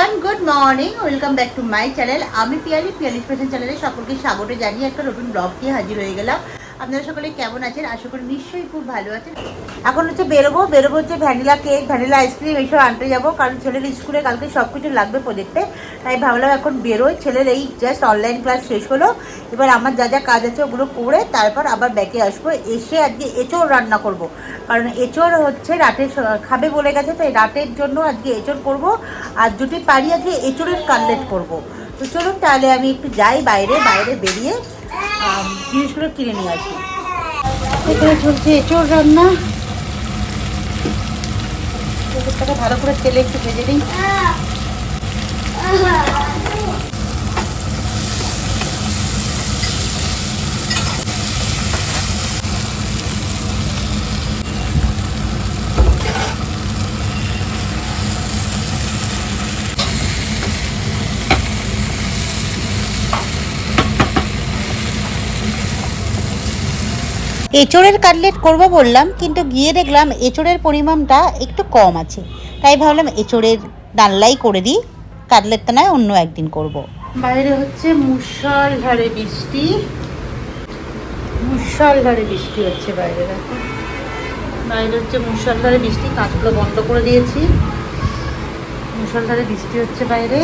Everyone, good morning. Welcome back to my channel. আমি Piyali fashion চ্যানেলে সকলকে স্বাগত জানিয়ে একটা নতুন ব্লগ দিয়ে হাজির হয়ে গেলাম। আপনারা সকলে কেমন আছেন? আশা করি নিশ্চয়ই খুব ভালো আছেন। এখন হচ্ছে বেরোবো হচ্ছে ভ্যানিলা কেক, ভ্যানিলা আইসক্রিম এইসব আনতে যাবো, কারণ ছেলের স্কুলে কালকে সব কিছু লাগবে প্রজেক্টে। তাই ভাবলাম এখন বেরোই। ছেলের এই জাস্ট অনলাইন ক্লাস শেষ হলো, এবার আমার যা যা কাজ আছে ওগুলো করে তারপর আবার ব্যাকে আসবো। এসে আজকে এঁচোড় রান্না করব, কারণ এঁচোড় হচ্ছে রাতের খাবে বলে গেছে, তাই রাতের জন্য আজকে এঁচোড় করব। আর যদি পারি আজকে এঁচোড়ের কাটলেট করব। তো চলুন তাহলে আমি একটু যাই বাইরে বেরিয়ে জিনিসগুলো কিনে নিয়ে আসি। এখানে চলছে এঁচোড় রান্না। এঁচোড়টাকে ভালো করে তেলে একটু ভেজে নিই। এঁচোড়ের কাটলেট করব বললাম, কিন্তু গিয়ে দেখলাম এঁচোড়ের পরিমাণটা একটু কম আছে, তাই ভাবলাম এঁচোড়ের ডাললাই করে দিই, কাটলেটটা নয় অন্য একদিন করব। বাইরে হচ্ছে মুষলধারে বৃষ্টি হচ্ছে বাইরে। দেখো বাইরে হচ্ছে মুষলধারে বৃষ্টি, কাঁচগুলো বন্ধ করে দিয়েছি। মুষলধারে বৃষ্টি হচ্ছে বাইরে।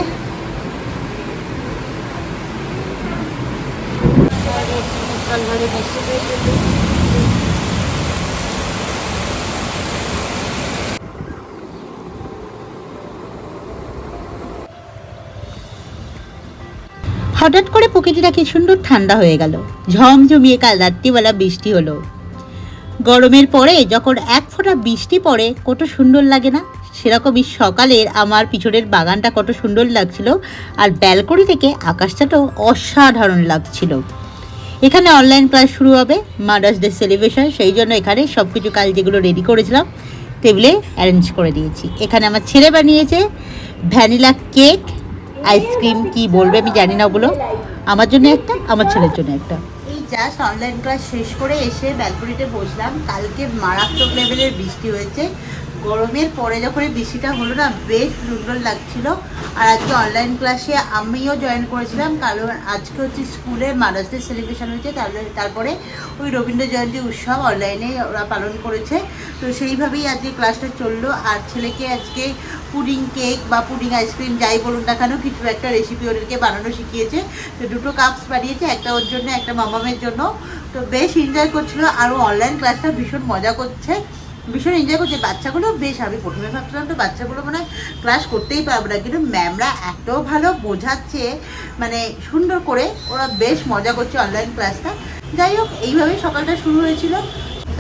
মুষলধারে বৃষ্টি হঠাৎ করে প্রকৃতিটা কি সুন্দর ঠান্ডা হয়ে গেল, ঝমঝমিয়ে কাল রাত্রিবেলা বৃষ্টি হলো। গরমের পরে যখন এক ফোঁটা বৃষ্টি পড়ে কত সুন্দর লাগে না? সেরকমই সকালের আমার পিছনের বাগানটা কত সুন্দর লাগছিল, আর ব্যালকনি থেকে আকাশটাও অসাধারণ লাগছিল। এখানে অনলাইন ক্লাস শুরু হবে, মাদার্স ডে সেলিব্রেশন, সেই জন্য এখানে সব কিছু কাল যেগুলো রেডি করেছিলাম টেবিলে অ্যারেঞ্জ করে দিয়েছি। এখানে আমার ছেলে বানিয়েছে ভ্যানিলা কেক, আইসক্রিম, কি বলবে আমি জানি না ওগুলো। আমার জন্য একটা, আমার ছেলের জন্য একটা। এই জাস্ট অনলাইন ক্লাস শেষ করে এসে ব্যালকনিতে বসলাম। কালকে মারাত্মক লেভেলের বৃষ্টি হয়েছে। গরমের পরে যখন এই বৃষ্টিটা হলো না, বেশ সুন্দর লাগছিল। আর আজকে অনলাইন ক্লাসে আমিও জয়েন করেছিলাম, কারণ আজকে হচ্ছে স্কুলে মাদার্স ডে সেলিব্রেশন হয়েছে। তারপরে ওই রবীন্দ্র জয়ন্তী উৎসব অনলাইনে ওরা পালন করেছে, তো সেইভাবেই আজকে ক্লাসটা চললো। আর ছেলেকে আজকে পুডিং কেক বা পুডিং আইসক্রিম যাই বলুন না কেন, কিছু একটা রেসিপি ওদেরকে বানানো শিখিয়েছে। তো দুটো কাপস বানিয়েছে, একটা ওর জন্য একটা মামামের জন্য। তো বেশ এনজয় করছিল, আর অনলাইন ক্লাসটা ভীষণ মজা করছে, ভীষণ এনজয় করছে। বাচ্চাগুলো বেশ, আমি প্রথমে ভাবছিলাম তো বাচ্চাগুলো মানে ক্লাস করতেই পারবে না, কিন্তু ম্যামরা এত ভালো বোঝাচ্ছে, মানে সুন্দর করে, ওরা বেশ মজা করছে অনলাইন ক্লাসটা। যাই হোক, এইভাবেই সকালটা শুরু হয়েছিল।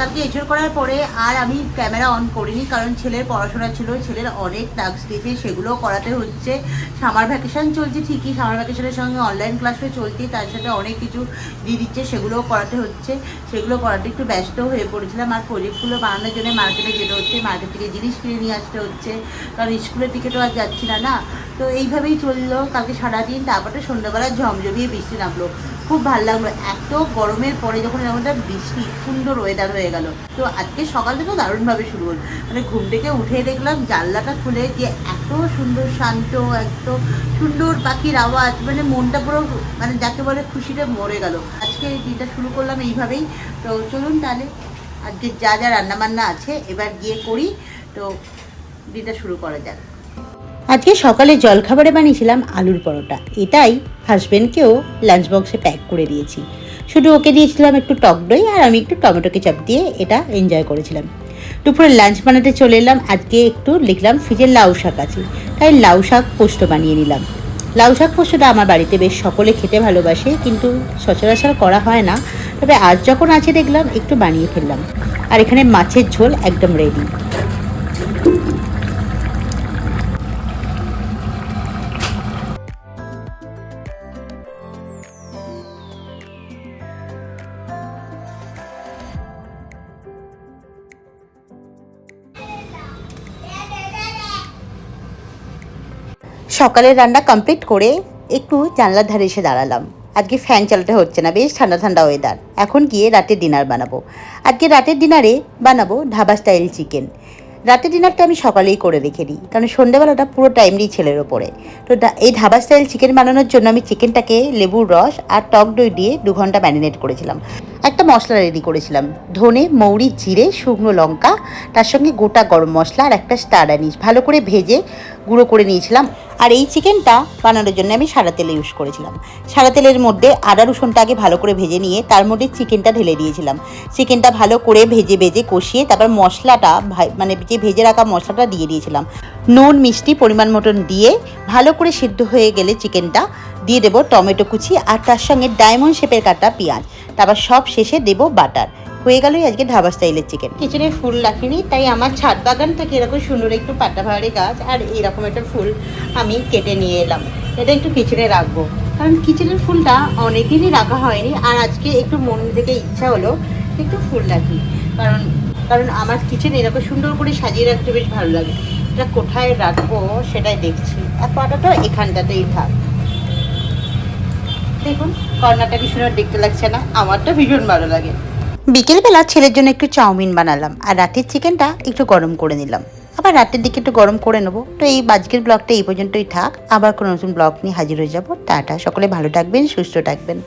কালকে এঁচোড় করার পরে আর আমি ক্যামেরা অন করিনি, কারণ ছেলের পড়াশোনা ছিল, ছেলের অনেক টাস্ক দিয়েছে, সেগুলোও করাতে হচ্ছে। সামার ভ্যাকেশান চলছে ঠিকই, সামার ভ্যাকেশানের সঙ্গে অনলাইন ক্লাসও চলছে, তার সাথে অনেক কিছু দিয়ে দিচ্ছে, সেগুলোও করাতে হচ্ছে। সেগুলো করাতে একটু ব্যস্ত হয়ে পড়েছিলাম। আর প্রজেক্টগুলো বানানোর জন্য মার্কেটে যেতে হচ্ছে, মার্কেট থেকে জিনিস কিনে নিয়ে আসতে হচ্ছে, কারণ স্কুলের টিকিটও আর যাচ্ছি না না। তো এইভাবেই চললো কালকে সারাদিন। তারপরে সন্ধ্যাবেলা ঝমঝমিয়ে বৃষ্টি নামলো, খুব ভালো লাগলো। এত গরমের পরে যখন এমনটা বৃষ্টি, সুন্দর ওয়েদার হয়ে গেল। তো আজকে সকালটা তো দারুণভাবে শুরু হল। মানে ঘুম থেকে উঠে দেখলাম জানলাটা খুলে যে এত সুন্দর শান্ত, এত সুন্দর পাখির আওয়াজ, মানে মনটা পুরো, মানে যাকে বলে খুশিতে মরে গেল। আজকে এই দিনটা শুরু করলাম এইভাবেই। তো চলুন তাহলে আজকে যা যা রান্নাবান্না আছে এবার গিয়ে করি, তো দিনটা শুরু করা যাক। আজকে সকালে জলখাবারে বানিয়েছিলাম আলুর পরোটা, এটাই হাজব্যান্ডকেও লাঞ্চ বক্সে প্যাক করে দিয়েছি। শুধু ওকে দিয়েছিলাম একটু টক দই, আর আমি একটু টমেটো কেচাপ দিয়ে এটা এনজয় করেছিলাম। দুপুরে লাঞ্চ বানাতে চলে এলাম। আজকে একটু লিখলাম ফ্রিজে লাউ শাক আছে, তাই লাউ শাক পোস্ত বানিয়ে নিলাম। লাউ শাক পোস্তটা আমার বাড়িতে বেশ সকলে খেতে ভালোবাসে, কিন্তু সচরাচর করা হয় না, তবে আজ যখন আছে দেখলাম একটু বানিয়ে ফেললাম। আর এখানে মাছের ঝোল একদম রেডি। সকালের রান্না কমপ্লিট করে একটু জানলার ধারে এসে দাঁড়ালাম। আজকে ফ্যান চালাতে হচ্ছে না, বেশ ঠান্ডা ঠান্ডা ওয়েদার। এখন গিয়ে রাতের ডিনার বানাবো। আজকে রাতের ডিনারে বানাবো ধাবা স্টাইল চিকেন। রাতের ডিনারটা আমি সকালেই করে রেখে দিই, কারণ সন্ধ্যাবেলাটা পুরো টাইমই ছেলের ওপরে। তো এই ধাবা স্টাইল চিকেন বানানোর জন্য আমি চিকেনটাকে লেবুর রস আর টক দই দিয়ে 2 ঘন্টা ম্যারিনেট করেছিলাম। একটা মশলা রেডি করেছিলাম, ধনে, মৌরি, জিরে, শুকনো লঙ্কা, তার সঙ্গে গোটা গরম মশলা আর একটা স্টার অ্যানিস ভালো করে ভেজে গুঁড়ো করে নিয়েছিলাম। আর এই চিকেনটা বানানোর জন্য আমি সাদা তেল ইউজ করেছিলাম। সাদা তেলের মধ্যে আদা রসুনটা আগে ভালো করে ভেজে নিয়ে তার মধ্যে চিকেনটা ঢেলে দিয়েছিলাম। চিকেনটা ভালো করে ভেজে কষিয়ে তারপর মশলাটা মানে যে ভেজে রাখা মশলাটা দিয়ে দিয়েছিলাম। নুন মিষ্টি পরিমাণ মতন দিয়ে ভালো করে সিদ্ধ হয়ে গেলে চিকেনটা দিয়ে দেবো টমেটো কুচি আর তার সঙ্গে ডায়মন্ড শেপের কাটা পেঁয়াজ, তারপর সব শেষে দেবো বাটার। হয়ে গেলই আজকে ধাবা স্টাইলের চিকেন। কিচেনে ফুল রাখিনি, তাই আমার ছাদ বাগান থেকে এরকম সুন্দর একটু পাতাবাহারি গাছ আর এইরকম একটা ফুল আমি কেটে নিয়ে এলাম। এটা একটু কিচেনে রাখবো, কারণ কিচেনের ফুলটা অনেকদিনই রাখা হয়নি, আর আজকে একটু মন থেকে ইচ্ছা হলো একটু ফুল রাখি, কারণ আমার কিচেনে এরকম সুন্দর করে সাজিয়ে রাখতে বেশ ভালো লাগে। এটা কোথায় রাখবো সেটাই দেখছি। আর পাতাটা এখানটাতেই থাক। দেখুন কর্নারটা কি সুন্দর দেখতে লাগছে না? আমার তো ভীষণ ভালো লাগে। বিকেলবেলা ছেলের জন্য একটু চাউমিন বানালাম আর রাতের চিকেনটা একটু গরম করে নিলাম। আবার রাতের দিকে একটু গরম করে নেবো। তো এই আজকের ব্লগটা এই পর্যন্তই থাক, আবার কোনো নতুন ব্লগ নিয়ে হাজির হয়ে যাবো। টাটা, সকলে ভালো থাকবেন, সুস্থ থাকবেন।